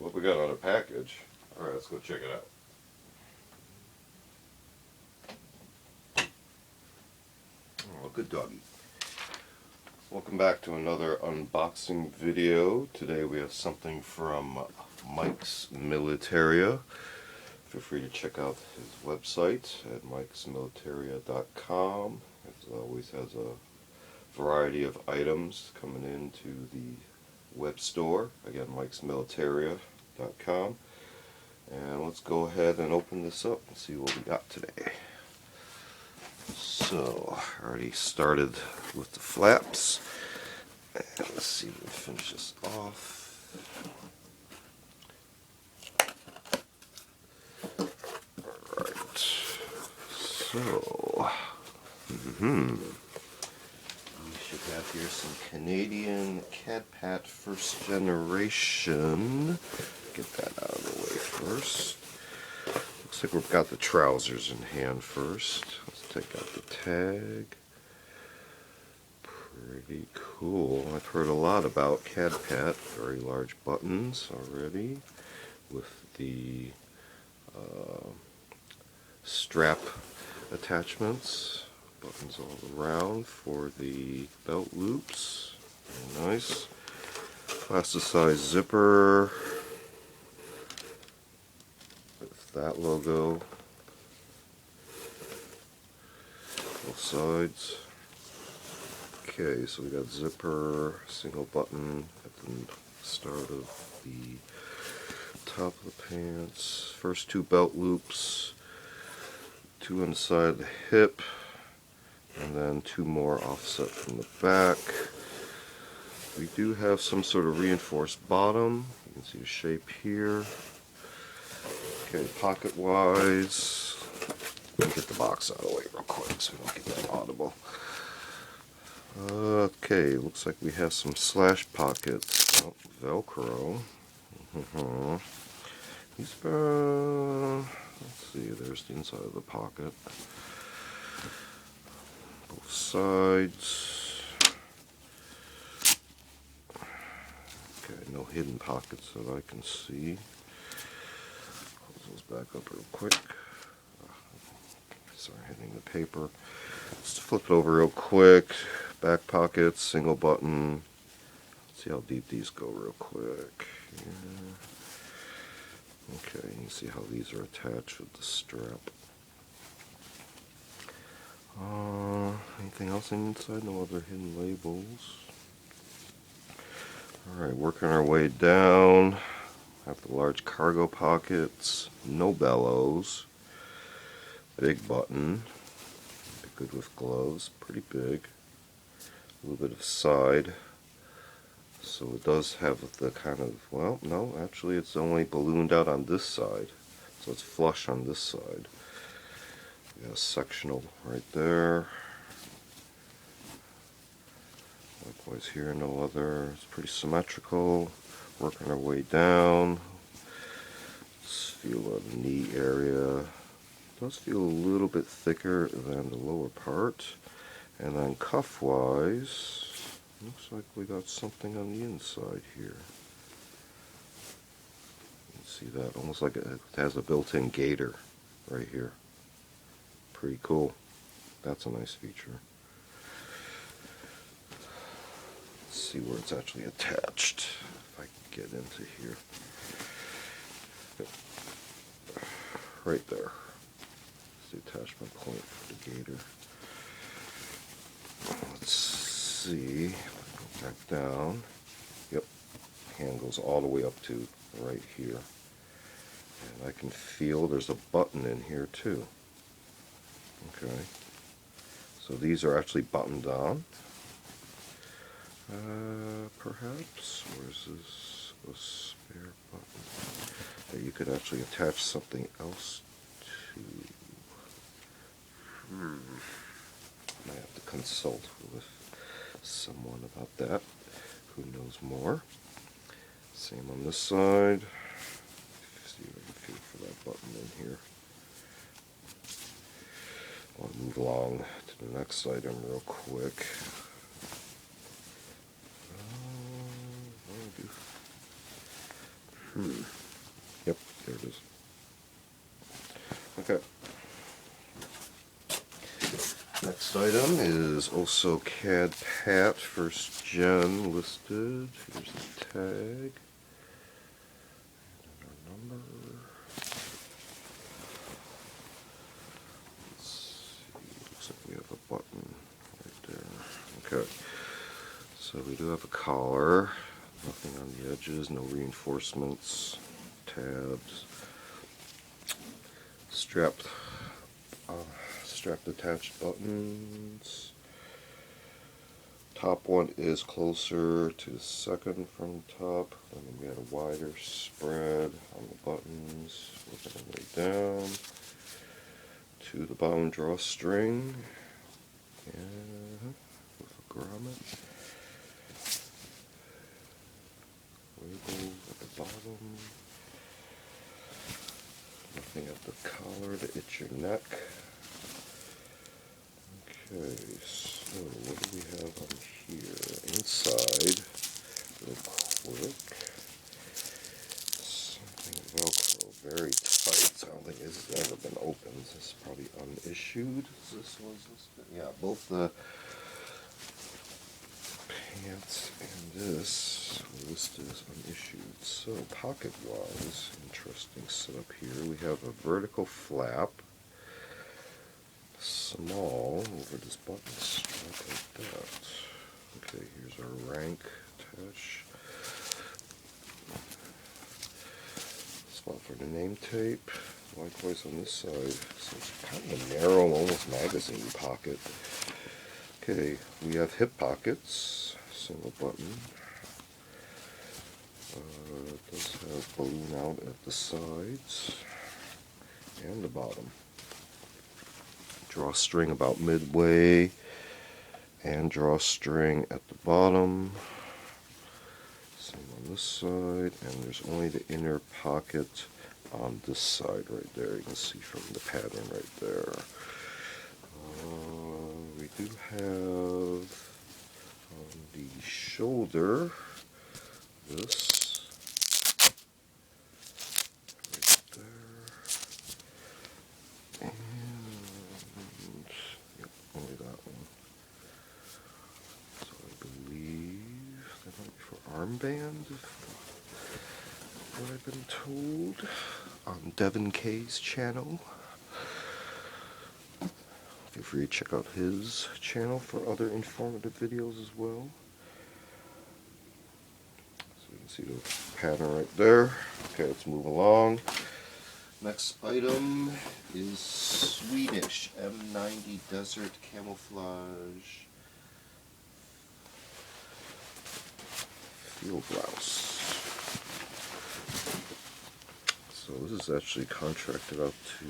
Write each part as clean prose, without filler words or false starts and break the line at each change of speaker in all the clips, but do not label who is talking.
what we got on a package. Alright, let's go check it out. Oh, good doggy. Welcome back to another unboxing video. Today we have something from Mike's Militaria. Feel free to check out his website at mikesmilitaria.com. It always has a variety of items coming into the web store. Again, mikesmilitaria.com. And let's go ahead and open this up and see what we got today. So, I already started with the flaps. And let's see if we can finish this off. Alright. So, we should have here some Canadian CADPAT first generation. Get that out of the way first. Looks like we've got the trousers in hand first. Let's take out the tag. Pretty cool. I've heard a lot about CADPAT. Very large buttons already with the strap attachments. Buttons all around for the belt loops. Very nice. Plasticized zipper with that logo. Both sides. Okay, so we got zipper, single button at the start of the top of the pants. First two belt loops, two on the side of the hip, and then two more offset from the back. We do have some sort of reinforced bottom. You can see the shape here. Okay, pocket wise, let me get the box out of the way real quick so we don't get that audible. Okay, looks like we have some slash pockets. Oh, Velcro. These let's see, there's the inside of the pocket. Both sides. Okay, no hidden pockets that I can see. Close those back up real quick. Sorry, hitting the paper. Let's flip it over real quick. Back pockets, single button. Let's see how deep these go real quick. Yeah. Okay, you can see how these are attached with the strap. Anything else inside? No other hidden labels. Alright, working our way down. Have the large cargo pockets, no bellows. Big button. Good with gloves, pretty big. A little bit of side. So it does have the kind of, well, no, actually it's only ballooned out on this side. So it's flush on this side. We got a sectional right there. Likewise here, no other. It's pretty symmetrical. Working our way down. Let's feel the knee area. Does feel a little bit thicker than the lower part. And then cuff wise, looks like we got something on the inside here. You can see that, almost like it has a built-in gaiter right here. Pretty cool. That's a nice feature. Let's see where it's actually attached. If I can get into here. Right there. The attachment point for the gaiter. Let's see. Go back down. Yep. Hand goes all the way up to right here. And I can feel there's a button in here too. Okay. So these are actually buttoned on. Perhaps. Where's this? A spare button. That you could actually attach something else to. Might have to consult with someone about that who knows more. Same on this side. See if I can feel for that button in here. I'll move along to the next item real quick. Yep, there it is. Okay. Next item is also CADPAT first gen listed. Here's the tag. And our number. Let's see. Looks like we have a button right there. Okay. So we do have a collar. Nothing on the edges, no reinforcements, tabs. Strapped attached buttons. Top one is closer to the second from the top, and then we had a wider spread on the buttons. Working our way down to the bottom drawstring, and with a grommet. Wiggle at the bottom. Nothing at the collar to itch your neck. Okay, so what do we have on here? Inside, real quick. Something Velcro, very tight. I don't think this has ever been opened. This is probably unissued. This was listed. Yeah, both the pants and this were listed as unissued. So pocket-wise, interesting setup here. We have a vertical flap. Small over this button strap like that. Okay, here's our rank attach. Spot for the name tape. Likewise on this side. So it's kind of a narrow, almost magazine pocket. Okay, we have hip pockets. Single button. It does have balloon out at the sides and the bottom. Drawstring about midway, and drawstring at the bottom. Same on this side, and there's only the inner pocket on this side right there. You can see from the pattern right there. We do have on the shoulder this. Armband, what I've been told, on Devin K's channel. Feel free to check out his channel for other informative videos as well. So you can see the pattern right there. Okay, let's move along. Next item is Swedish M90 Desert Camouflage Field Blouse. So this is actually contracted out to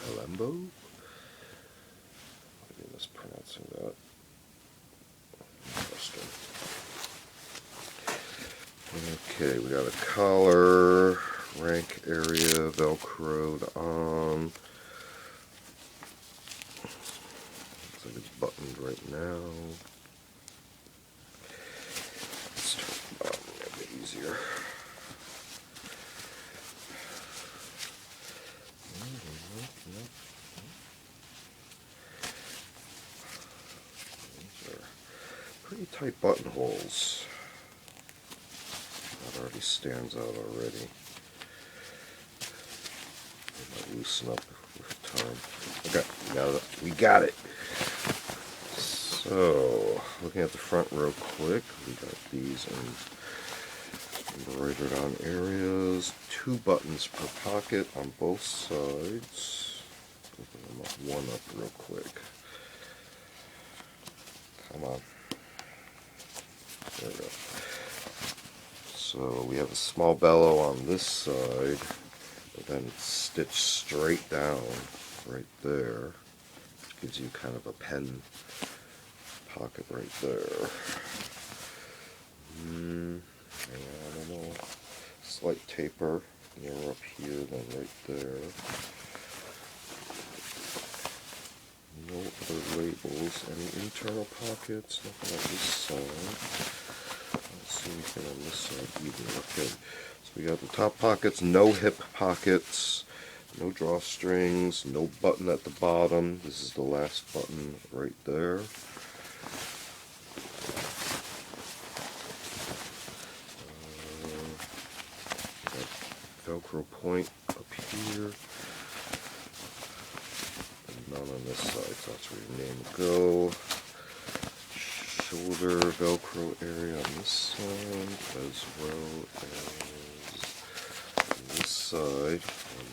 Elembo? Maybe I'm mispronouncing that. Interesting. Okay, we got a collar, rank area, velcroed on. Looks like it's buttoned right now. Let's turn the bottom a bit easier. These are pretty tight buttonholes. That already stands out already. It might loosen up with time. Okay, we got it. So, looking at the front real quick, we got these embroidered on areas. 2 buttons per pocket on both sides. Open them up, one up real quick. Come on. There we go. So we have a small bellow on this side, but then it's stitched straight down right there, which gives you kind of a pen pocket right there. And I don't know, slight taper near up here, then right there. No other labels. Any internal pockets? Nothing on this side. I don't see anything on this side either. Okay, so we got the top pockets, no hip pockets, no drawstrings, no button at the bottom. This is the last button right there. Velcro point up here. None on this side, so that's where your name will go. Shoulder Velcro area on this side, as well as this side.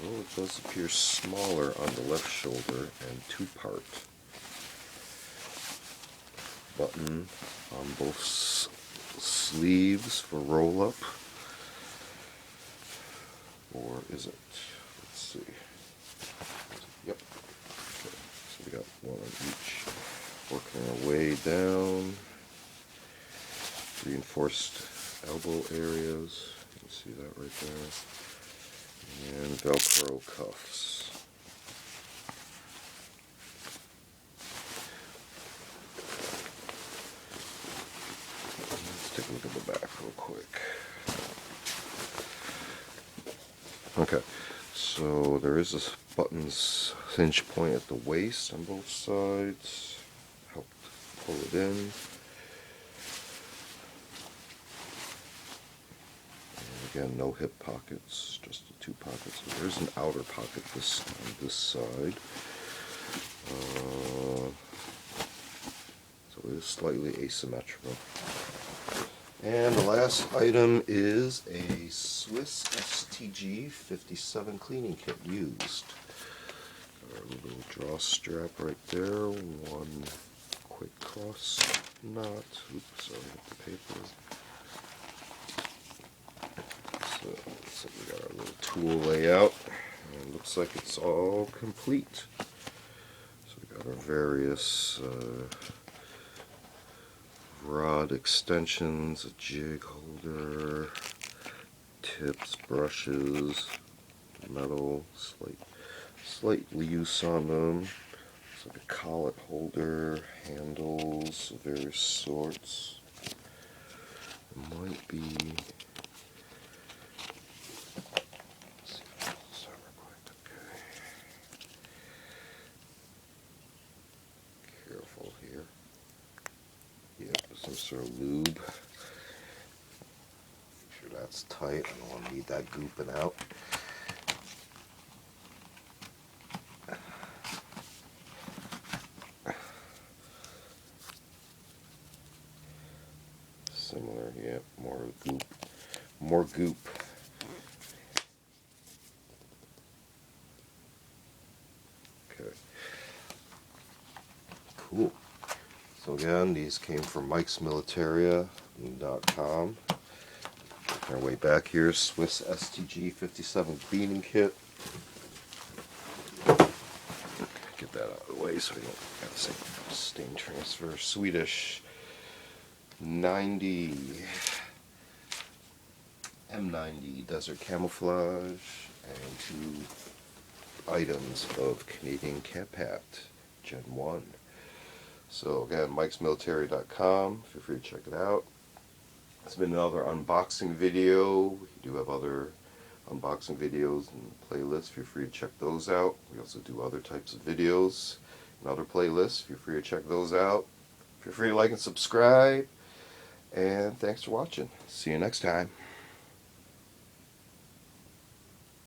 Although it does appear smaller on the left shoulder and two-part. Button on both sleeves for roll-up. Or is it? Let's see. Yep. Okay. So we got one on each. Working our way down. Reinforced elbow areas. You can see that right there. And Velcro cuffs. Let's take a look at the back real quick. Okay, so there is this button's cinch point at the waist on both sides. Help pull it in. And again, no hip pockets, just the two pockets. So there is an outer pocket on this side. So it is slightly asymmetrical. And the last item is a Swiss STG 57 cleaning kit used. Our little draw strap right there, one quick cross knot. Oops, sorry, hit the paper. So we got our little tool layout, and it looks like it's all complete. So we got our various rod extensions, a jig holder, tips, brushes, metal, slightly use on them. It's like a collet holder, handles of various sorts. It might be. Let's see if I can pull this out real quick. Okay. Careful here. Yep, some sort of lube. Make sure that's tight. I don't want to need that gooping out. Similar, yeah, more goop. More goop. Okay. Cool. So again, these came from mikesmilitaria.com. Our way back here, Swiss STG 57 cleaning kit. Get that out of the way so we don't have the same stain transfer. Swedish M90 Desert Camouflage, and 2 items of Canadian CADPAT Gen 1. So again, mikesmilitaria.com. Feel free to check it out. It's been another unboxing video. We do have other unboxing videos and playlists. Feel free to check those out. We also do other types of videos and other playlists. Feel free to check those out. Feel free to like and subscribe. And thanks for watching. See you next time.